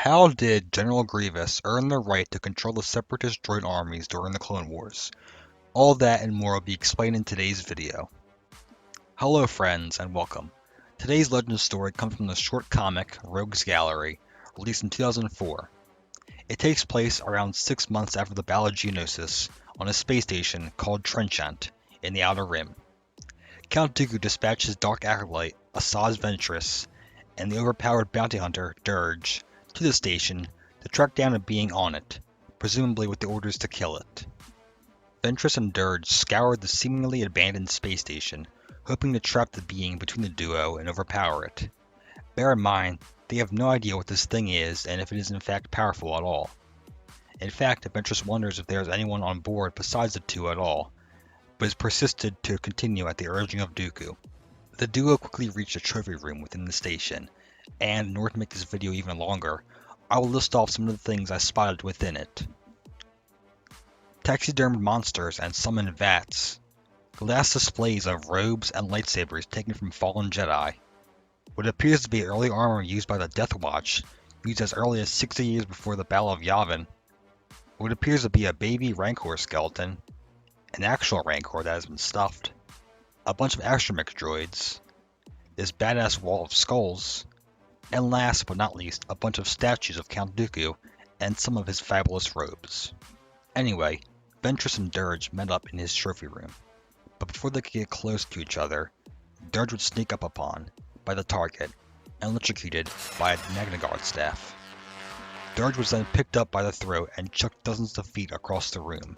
How did General Grievous earn the right to control the separatist droid armies during the Clone Wars? All that and more will be explained in today's video. Hello friends and welcome. Today's legend story comes from the short comic Rogue's Gallery, released in 2004. It takes place around 6 months after the Battle of Geonosis on a space station called Trenchant in the Outer Rim. Count Dooku dispatched his dark acolyte, Asajj Ventress, and the overpowered bounty hunter, Dirge, to the station to track down a being on it, presumably with the orders to kill it. Ventress and Dirge scoured the seemingly abandoned space station, hoping to trap the being between the duo and overpower it. Bear in mind, they have no idea what this thing is and if it is in fact powerful at all. In fact, Ventress wonders if there is anyone on board besides the two at all, but is persisted to continue at the urging of Dooku. The duo quickly reach a trophy room within the station, and in order to make this video even longer, I will list off some of the things I spotted within it. Taxidermed monsters and summoned vats. Glass displays of robes and lightsabers taken from fallen Jedi. What appears to be early armor used by the Death Watch, used as early as 60 years before the Battle of Yavin. What appears to be a baby Rancor skeleton. An actual Rancor that has been stuffed. A bunch of astromech droids. This badass wall of skulls. And last but not least, a bunch of statues of Count Dooku and some of his fabulous robes. Anyway, Ventress and Dirge met up in his trophy room, but before they could get close to each other, Dirge would sneak up upon, by the target, and electrocuted by a Magna Guard staff. Dirge was then picked up by the throat and chucked dozens of feet across the room.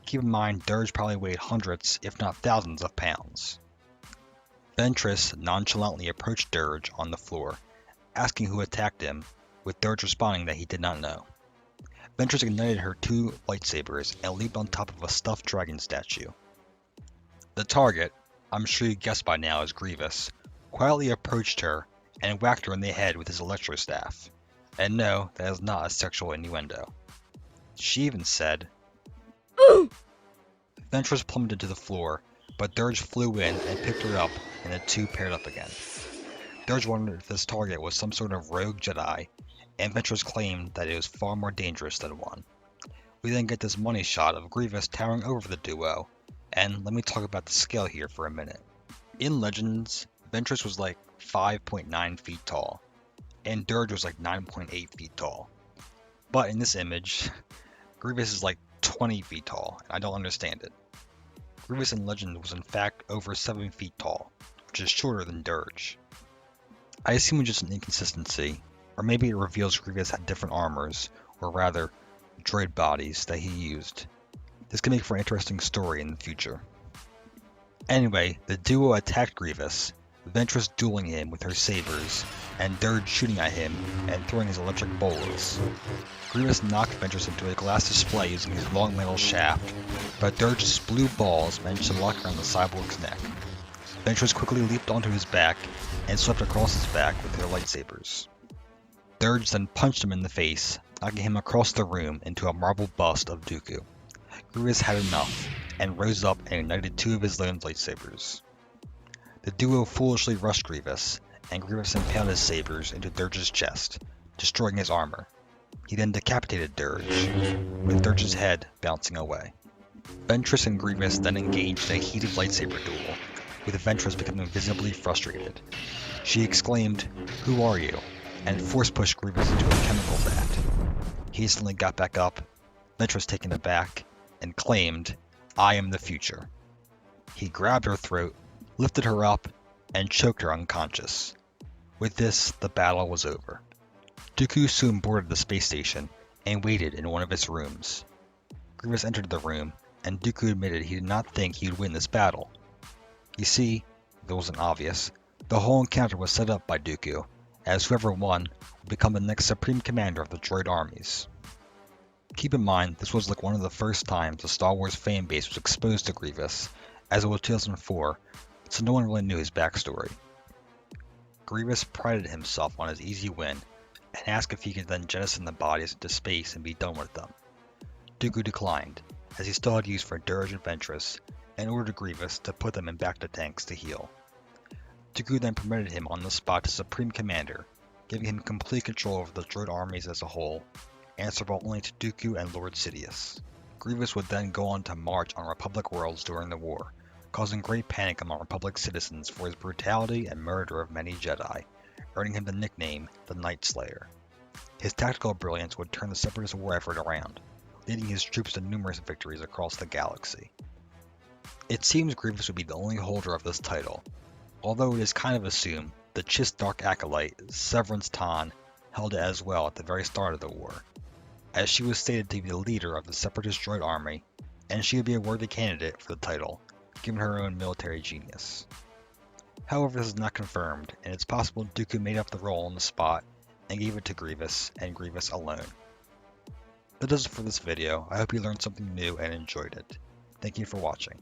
Keep in mind, Dirge probably weighed hundreds, if not thousands of pounds. Ventress nonchalantly approached Dirge on the floor, asking who attacked him, with Dirge responding that he did not know. Ventress ignited her two lightsabers and leaped on top of a stuffed dragon statue. The target, I'm sure you guessed by now is Grievous, quietly approached her and whacked her in the head with his electro staff. And no, that is not a sexual innuendo. She even said, "Ooh!" Ventress plummeted to the floor, but Dirge flew in and picked her up, and the two paired up again. Dirge wondered if this target was some sort of rogue Jedi, and Ventress claimed that it was far more dangerous than one. We then get this money shot of Grievous towering over the duo, and let me talk about the scale here for a minute. In Legends, Ventress was like 5.9 feet tall, and Dirge was like 9.8 feet tall. But in this image, Grievous is like 20 feet tall, and I don't understand it. Grievous in Legend was in fact over 7 feet tall, which is shorter than Dirge. I assume it's just an inconsistency, or maybe it reveals Grievous had different armors, or rather, droid bodies that he used. This can make for an interesting story in the future. Anyway, the duo attacked Grievous, Ventress dueling him with her sabers, and Dirge shooting at him and throwing his electric bolas. Grievous knocked Ventress into a glass display using his long metal shaft, but Dirge's blue balls managed to lock around the cyborg's neck. Ventress quickly leaped onto his back and swept across his back with her lightsabers. Dirge then punched him in the face, knocking him across the room into a marble bust of Dooku. Grievous had enough, and rose up and ignited two of his lone lightsabers. The duo foolishly rushed Grievous, and Grievous impaled his sabers into Dirge's chest, destroying his armor. He then decapitated Dirge, with Dirge's head bouncing away. Ventress and Grievous then engaged in a heated lightsaber duel, with Ventress becoming visibly frustrated. She exclaimed, "Who are you?" and force-pushed Grievous into a chemical vat. He instantly got back up, Ventress taken aback, and claimed, "I am the future." He grabbed her throat, lifted her up, and choked her unconscious. With this, the battle was over. Dooku soon boarded the space station and waited in one of its rooms. Grievous entered the room, and Dooku admitted he did not think he would win this battle. You see, if it wasn't obvious, the whole encounter was set up by Dooku, as whoever won would become the next Supreme Commander of the Droid Armies. Keep in mind, this was like one of the first times the Star Wars fan base was exposed to Grievous, as it was 2004, so no one really knew his backstory. Grievous prided himself on his easy win, and asked if he could then jettison the bodies into space and be done with them. Dooku declined, as he still had use for Dirge and Ventress, and ordered Grievous to put them in bacta tanks to heal. Dooku then promoted him on the spot to Supreme Commander, giving him complete control over the droid armies as a whole, answerable only to Dooku and Lord Sidious. Grievous would then go on to march on Republic worlds during the war, causing great panic among Republic citizens for his brutality and murder of many Jedi, earning him the nickname the Night Slayer. His tactical brilliance would turn the Separatist war effort around, leading his troops to numerous victories across the galaxy. It seems Grievous would be the only holder of this title, although it is kind of assumed the Chiss Dark Acolyte, Severance Tan, held it as well at the very start of the war, as she was stated to be the leader of the Separatist Droid Army, and she would be a worthy candidate for the title, given her own military genius. However, this is not confirmed, and it's possible Dooku made up the role on the spot and gave it to Grievous, and Grievous alone. That does it for this video. I hope you learned something new and enjoyed it. Thank you for watching.